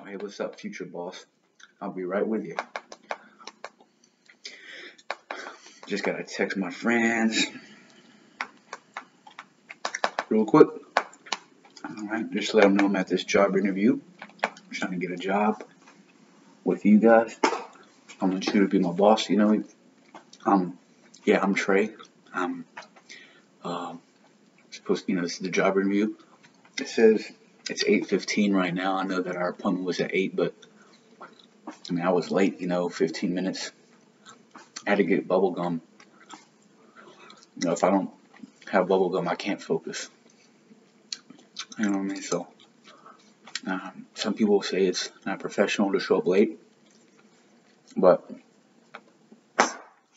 Hey, what's up, future boss? I'll be right with you. Just gotta text my friends real quick. Alright, just let them know I'm at this job interview. I'm trying to get a job with you guys. I want you to be my boss, I'm Trey. I'm supposed to, this is the job interview. It says it's 8:15 right now. I know that our appointment was at 8, but I was late, 15 minutes. I had to get bubble gum. If I don't have bubble gum, I can't focus. You know what I mean? So, some people say it's not professional to show up late, but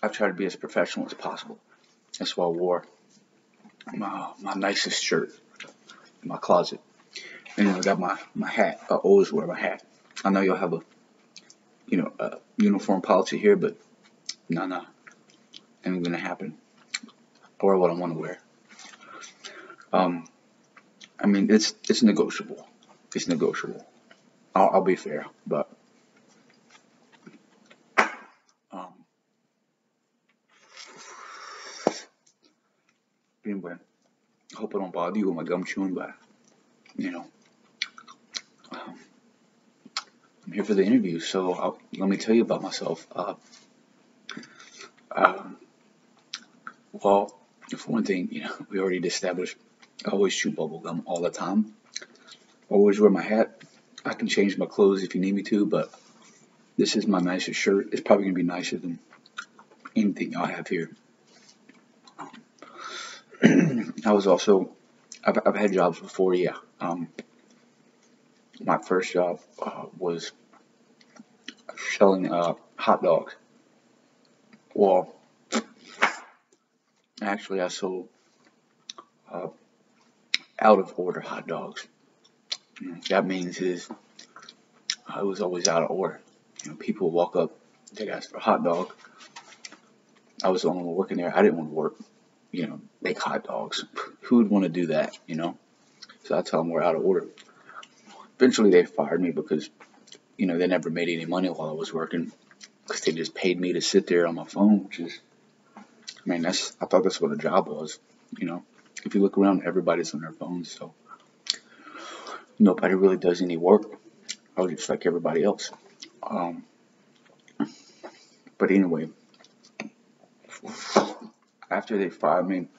I try to be as professional as possible. That's why I wore my nicest shirt in my closet. And I got my hat. I always wear my hat. I know y'all have a uniform policy here, but no, ain't gonna happen. I wear what I want to wear. It's negotiable. It's negotiable. I'll be fair, but anyway, I hope I don't bother you with my gum chewing, but I'm here for the interview. So let me tell you about myself. Well, for one thing, we already established I always chew bubble gum all the time. Always wear my hat. I can change my clothes if you need me to, but this is my nicest shirt. It's probably gonna be nicer than anything y'all have here. I've had jobs before, yeah. My first job was selling hot dogs. Well, actually, I sold out of order hot dogs. That means I was always out of order. People would walk up, they'd ask for a hot dog. I was the only one working there. I didn't want to work, make hot dogs. Who would want to do that, So I tell them we're out of order. Eventually, they fired me because, they never made any money while I was working. Because they just paid me to sit there on my phone, which is, I thought that's what a job was, If you look around, everybody's on their phones, so nobody really does any work. I was just like everybody else. But anyway, after they fired me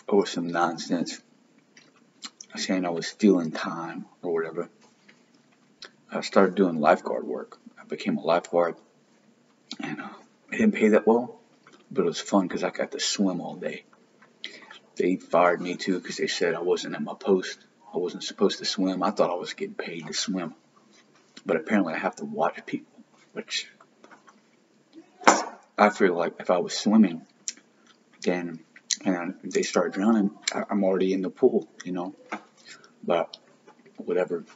over some nonsense, saying I was stealing time or whatever, I started doing lifeguard work. I became a lifeguard, and it didn't pay that well, but it was fun because I got to swim all day. They fired me too because they said I wasn't at my post. I wasn't supposed to swim. I thought I was getting paid to swim, but apparently I have to watch people, which I feel like if I was swimming, then and they start drowning, I'm already in the pool, But whatever.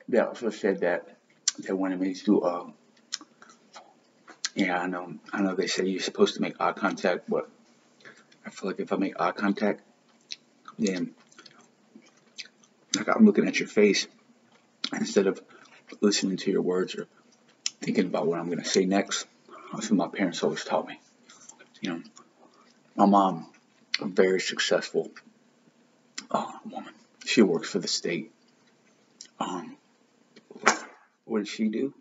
They also said that they wanted me to. Yeah, I know. They say you're supposed to make eye contact, but I feel like if I make eye contact, then like I'm looking at your face instead of listening to your words or thinking about what I'm gonna say next. That's what my parents always taught me. My mom, a very successful woman. She works for the state. What does she do?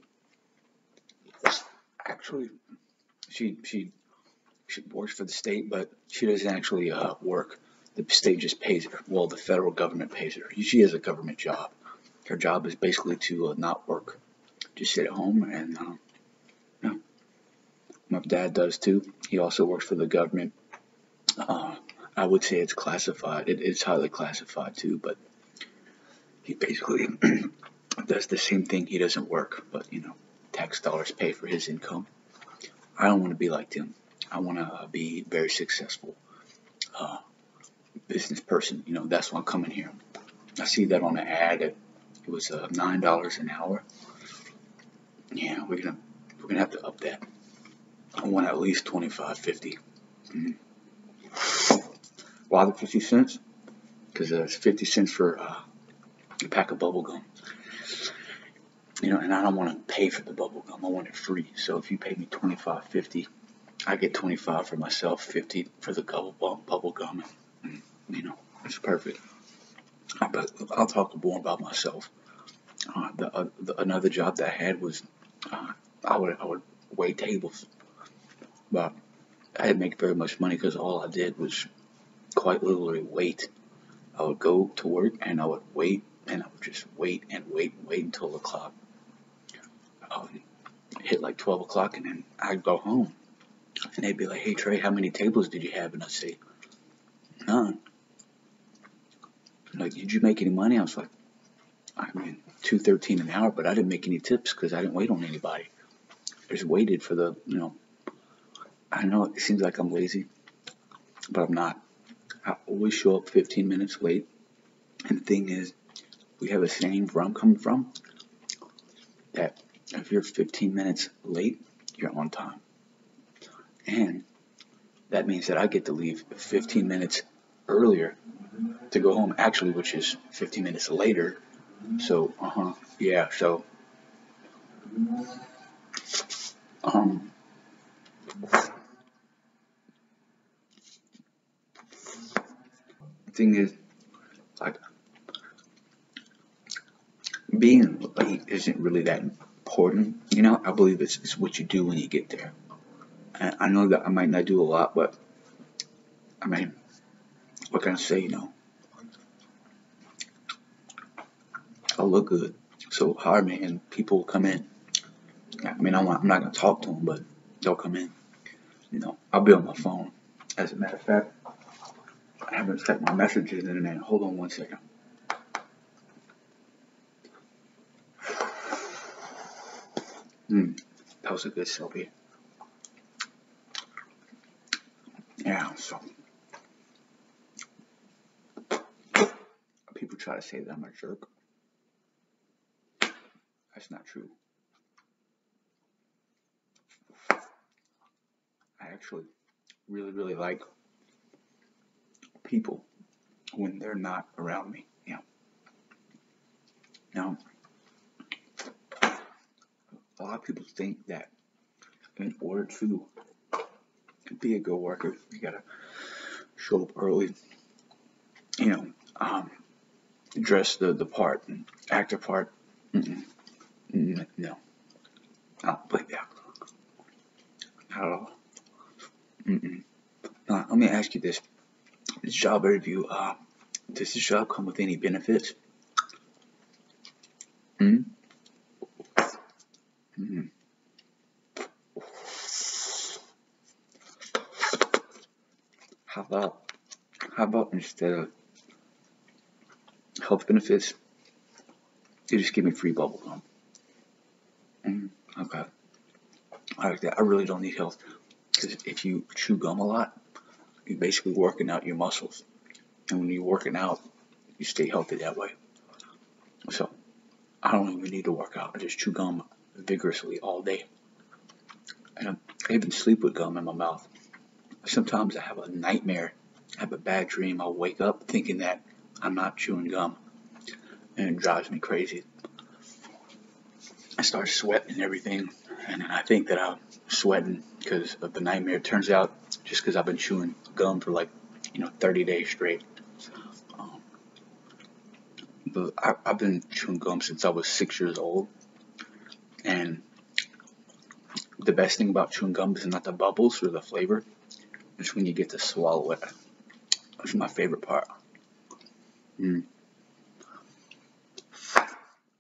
Actually, she works for the state, but she doesn't actually work. The state just pays her. Well, the federal government pays her. She has a government job. Her job is basically to not work, just sit at home. And my dad does too. He also works for the government. I would say it's classified. It's highly classified too, but he basically does the same thing. He doesn't work, but tax dollars pay for his income. I don't want to be like them. I want to be very successful business person. That's why I'm coming here. I see that on the ad. It was $9 an hour. Yeah, we're gonna have to up that. I want at least 25, 50. Why the 50 cents? because it's 50 cents for a pack of bubble gum. You know, and I don't want to pay for the bubble gum. I want it free. So if you pay me $25.50, I get 25 for myself, 50 for the bubble gum. And, you know, it's perfect. But I'll talk more about myself. Another job that I had was I would wait tables, but I didn't make very much money because all I did was quite literally wait. I would go to work and I would wait, and I would just wait and wait and wait until the clock hit like 12 o'clock, and then I'd go home. And they'd be like, "Hey Trey, how many tables did you have?" And I'd say, "None." Like, "Did you make any money?" I was like, "I mean, $2.13 an hour, but I didn't make any tips because I didn't wait on anybody. I just waited for the, you know." I know it seems like I'm lazy, but I'm not. I always show up 15 minutes late. And the thing is, we have a saying where I'm coming from that if you're 15 minutes late, you're on time. And that means that I get to leave 15 minutes earlier to go home, actually, which is 15 minutes later. So, yeah, so, the thing is, like, being late isn't really that important, you know. I believe it's what you do when you get there. And I know that I might not do a lot, but, I mean, what can I say, you know? I'll look good. So hire me, and people will come in. I mean, I'm not going to talk to them, but they'll come in. You know, I'll be on my phone. As a matter of fact, I haven't checked my messages in a minute. Hold on one second. That was a good selfie. Yeah, so people try to say that I'm a jerk. That's not true. I actually really, really like people when they're not around me. You know. Now, a lot of people think that in order to be a good worker, you gotta show up early. You know, dress the part, and act the part. No, I don't believe that at all. Now, let me ask you this: this job interview, does this job come with any benefits? Hmm? Mm-hmm. How about instead of health benefits, you just give me free bubble gum? Okay, I like that. I really don't need health because if you chew gum a lot, you're basically working out your muscles, and when you're working out, you stay healthy that way. So I don't even need to work out. I just chew gum vigorously all day, and I even sleep with gum in my mouth. Sometimes I have a nightmare, I have a bad dream. I'll wake up thinking that I'm not chewing gum, and it drives me crazy. I start sweating and everything, and then I think that I'm sweating because of the nightmare. It turns out just because I've been chewing gum for like, 30 days straight. Um, but I've been chewing gum since I was 6 years old, and the best thing about chewing gum is not the bubbles or the flavor, it's when you get to swallow it. That's my favorite part. Mm.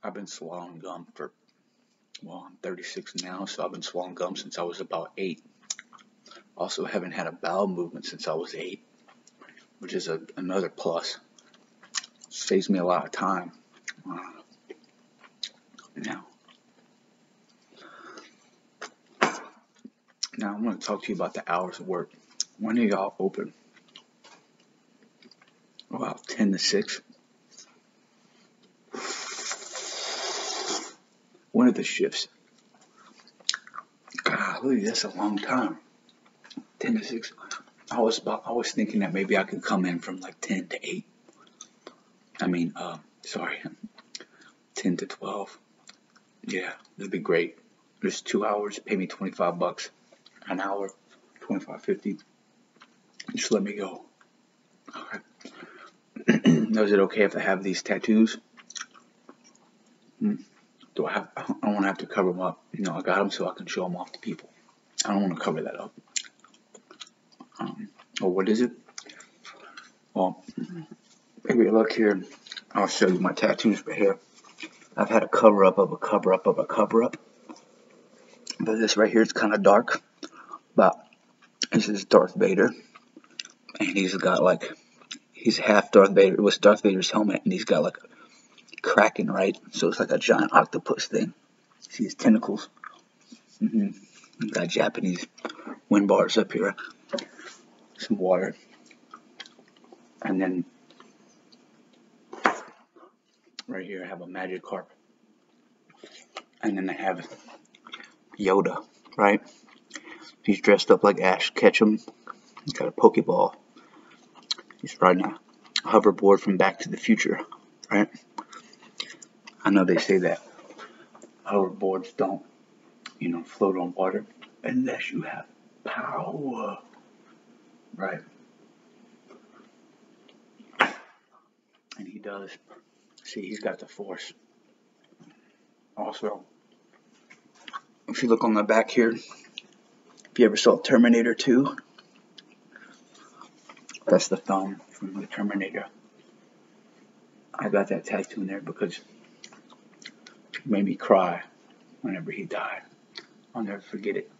I've been swallowing gum for, well, I'm 36 now, so I've been swallowing gum since I was about 8. Also, haven't had a bowel movement since I was 8, which is another plus. Saves me a lot of time. Uh, now, now I'm going to talk to you about the hours of work. When are y'all open? About 10 to 6. When are the shifts? Golly, that's a long time. 10 to 6. I was thinking that maybe I could come in from like 10 to 8. Sorry, 10 to 12. Yeah, it'd be great. Just 2 hours, pay me $25 an hour, 25.50. Just let me go. Okay. Now, is it okay if I have these tattoos? Do I don't want to have to cover them up. I got them so I can show them off to people. I don't want to cover that up. What is it? Well, maybe look here. I'll show you my tattoos right here. I've had a cover up of a cover up of a cover up. But this right here is kind of dark. But this is Darth Vader. And he's half Darth Vader. It was Darth Vader's helmet. And he's got like a Kraken, right? So it's like a giant octopus thing. See his tentacles? He's got Japanese wind bars up here. Some water. And then right here I have a Magikarp. And then I have Yoda, right? He's dressed up like Ash Ketchum. He's got a Pokeball. He's riding a hoverboard from Back to the Future, right? I know they say that hoverboards don't, float on water unless you have power, right? And he does. See, he's got the Force. Also, if you look on the back here, if you ever saw Terminator 2, that's the thumb from the Terminator. I got that tattoo in there because it made me cry whenever he died. I'll never forget it.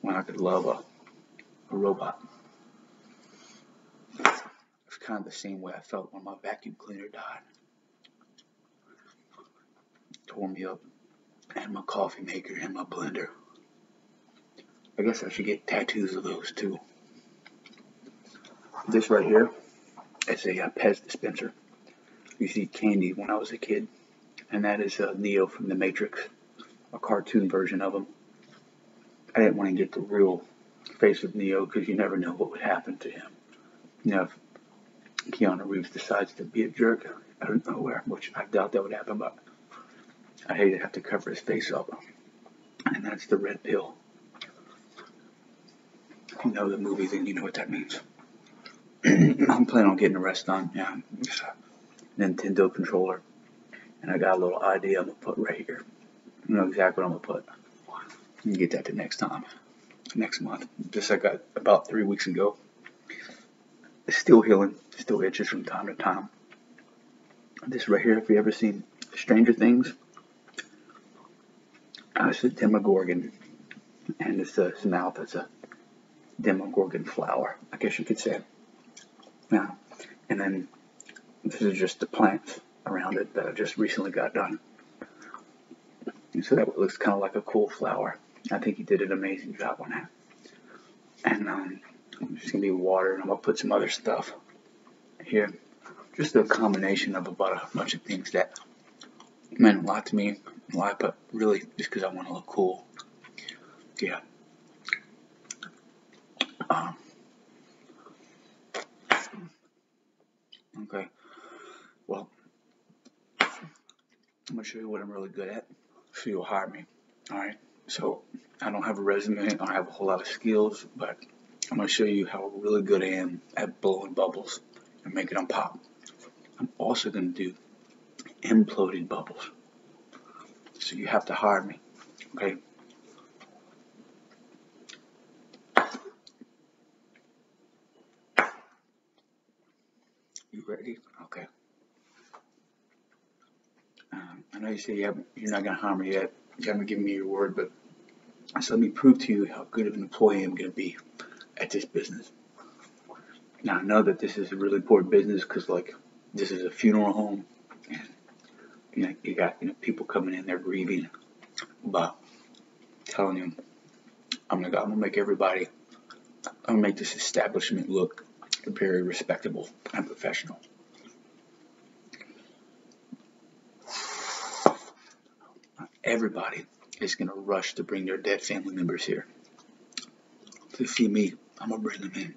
When I could love a robot. It's kind of the same way I felt when my vacuum cleaner died. It tore me up. And my coffee maker and my blender. I guess I should get tattoos of those too. This right here is a Pez dispenser. You see candy when I was a kid. And that is Neo from The Matrix. A cartoon version of him. I didn't want to get the real face of Neo because you never know what would happen to him. If Keanu Reeves decides to be a jerk out of nowhere, which I doubt that would happen, but I hate to have to cover his face up. And that's the red pill. If you know the movie, then you know what that means. I'm planning on getting a Reston, Nintendo controller. And I got a little idea I'm going to put right here. I know exactly what I'm going to put. You can get that to next month. This I got about 3 weeks ago. It's still healing, still itches from time to time. This right here, if you ever seen Stranger Things, it's a Demogorgon, and it's his mouth is a Demogorgon flower, I guess you could say. Yeah, and then this is just the plants around it that I just recently got done. And so that looks kind of like a cool flower. I think he did an amazing job on that. And I'm just going to be water, and I'm going to put some other stuff here. Just a combination of about a bunch of things that meant a lot to me in life, but really just because I want to look cool. Yeah. Okay. Well, I'm going to show you what I'm really good at, so you'll hire me. Alright? So, I don't have a resume, I don't have a whole lot of skills, but I'm going to show you how really good I am at blowing bubbles and making them pop. I'm also going to do imploding bubbles. So you have to hire me. Okay? You ready? Okay. I know you say you're not going to hire me yet. You haven't given me your word, but so let me prove to you how good of an employee I'm going to be at this business. Now, I know that this is a really important business because, this is a funeral home. And, you got people coming in there grieving. But I'm telling you, I'm going to make everybody, I'm going to make this establishment look very respectable and professional. Everybody is going to rush to bring their dead family members here. To see me, I'm going to bring them in.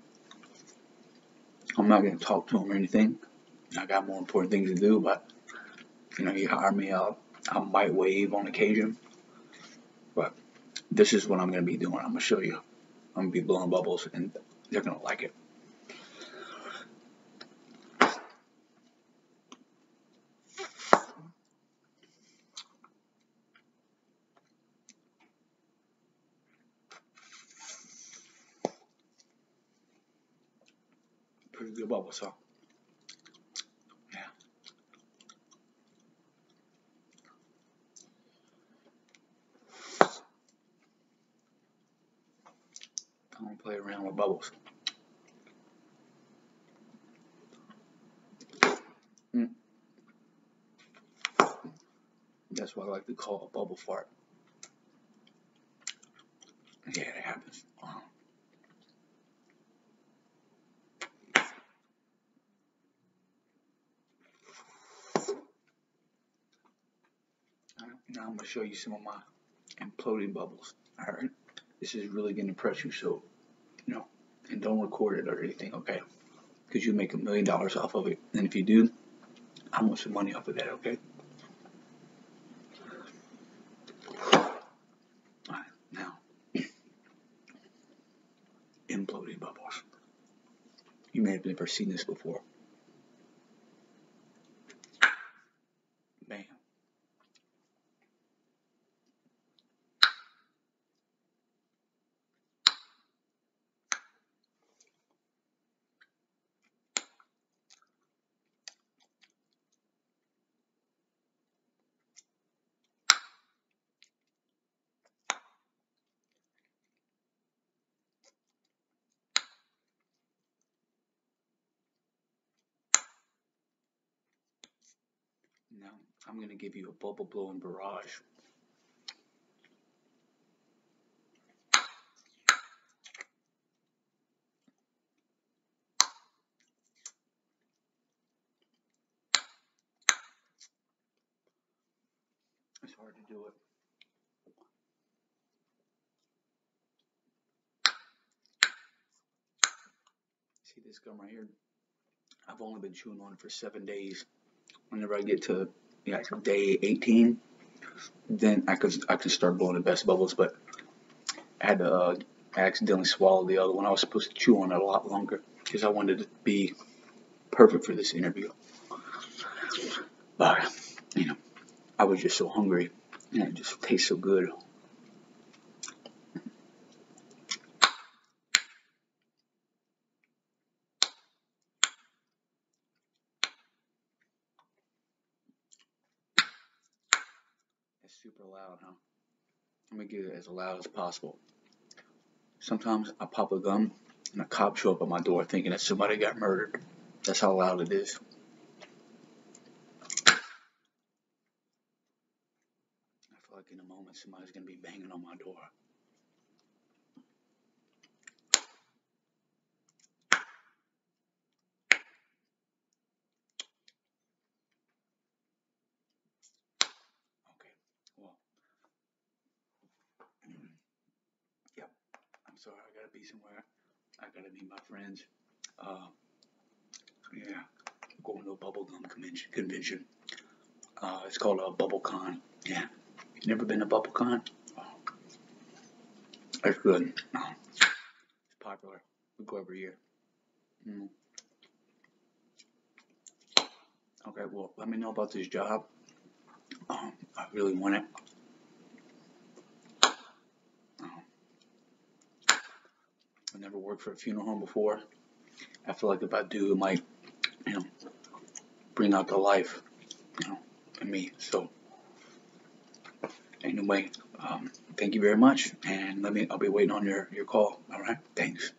I'm not going to talk to him or anything. I got more important things to do, but, you know, you hire me out. I might wave on occasion, but this is what I'm going to be doing. I'm going to show you. I'm going to be blowing bubbles, and they're going to like it. Pretty good bubbles, huh? Yeah. I'm going to play around with bubbles. That's what I like to call a bubble fart. Yeah, it happens. Now I'm going to show you some of my imploding bubbles. Alright? This is really going to impress you, so, you know, and don't record it or anything, okay? Because you make $1 million off of it. And if you do, I want some money off of that, okay? Alright, now, imploding bubbles. You may have never seen this before. Bam. Now, I'm going to give you a bubble blowing barrage. It's hard to do it. See this gum right here? I've only been chewing on it for 7 days. Whenever I get to day 18, then I could start blowing the best bubbles. But I had to accidentally swallow the other one. I was supposed to chew on it a lot longer because I wanted it to be perfect for this interview. But you know, I was just so hungry, and it just tastes so good. It's super loud, huh? I'm gonna get it as loud as possible. Sometimes I pop a gum and a cop show up at my door thinking that somebody got murdered. That's how loud it is. I feel like in a moment somebody's gonna be banging on my door. Okay, well, yep. I'm sorry, I gotta be somewhere. I gotta meet my friends. Yeah, I'm going to a bubblegum convention. It's called a BubbleCon. Yeah, you never been to BubbleCon? Oh, it's good. It's popular. We go every year. Mm. Okay, well, let me know about this job. I really want it. I never worked for a funeral home before. I feel like if I do, it might, you know, bring out the life, you know, in me. So, anyway, thank you very much, and I'll be waiting on your call. All right, thanks.